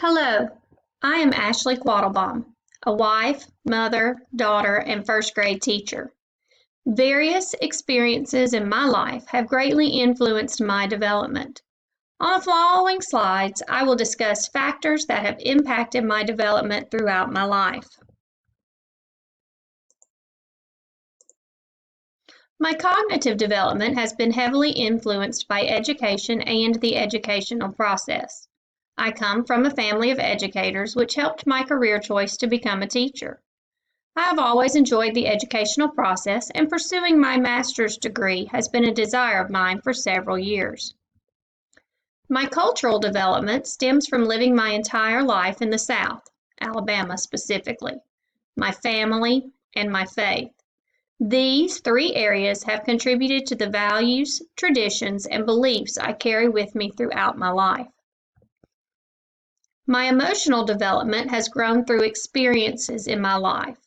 Hello, I am Ashley Quattlebaum, a wife, mother, daughter, and first grade teacher. Various experiences in my life have greatly influenced my development. On the following slides, I will discuss factors that have impacted my development throughout my life. My cognitive development has been heavily influenced by education and the educational process. I come from a family of educators, which helped my career choice to become a teacher. I have always enjoyed the educational process, and pursuing my master's degree has been a desire of mine for several years. My cultural development stems from living my entire life in the South, Alabama specifically, my family, and my faith. These three areas have contributed to the values, traditions, and beliefs I carry with me throughout my life. My emotional development has grown through experiences in my life.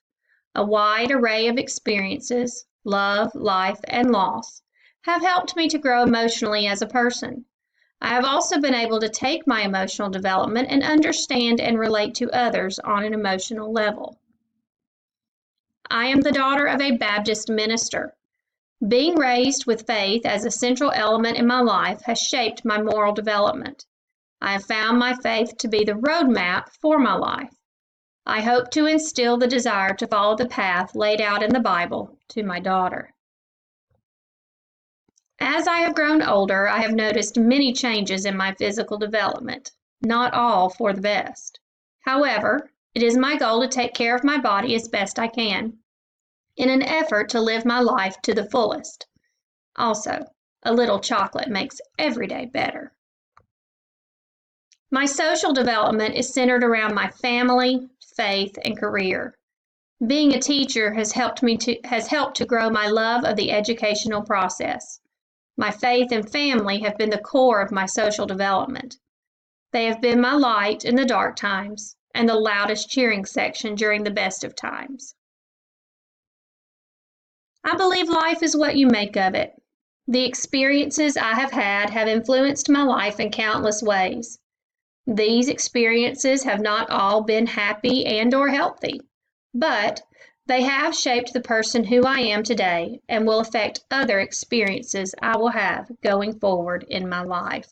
A wide array of experiences, love, life, and loss, have helped me to grow emotionally as a person. I have also been able to take my emotional development and understand and relate to others on an emotional level. I am the daughter of a Baptist minister. Being raised with faith as a central element in my life has shaped my moral development. I have found my faith to be the roadmap for my life. I hope to instill the desire to follow the path laid out in the Bible to my daughter. As I have grown older, I have noticed many changes in my physical development, not all for the best. However, it is my goal to take care of my body as best I can, in an effort to live my life to the fullest. Also, a little chocolate makes every day better. My social development is centered around my family, faith, and career. Being a teacher has helped to grow my love of the educational process. My faith and family have been the core of my social development. They have been my light in the dark times and the loudest cheering section during the best of times. I believe life is what you make of it. The experiences I have had have influenced my life in countless ways. These experiences have not all been happy and/or healthy, but they have shaped the person who I am today and will affect other experiences I will have going forward in my life.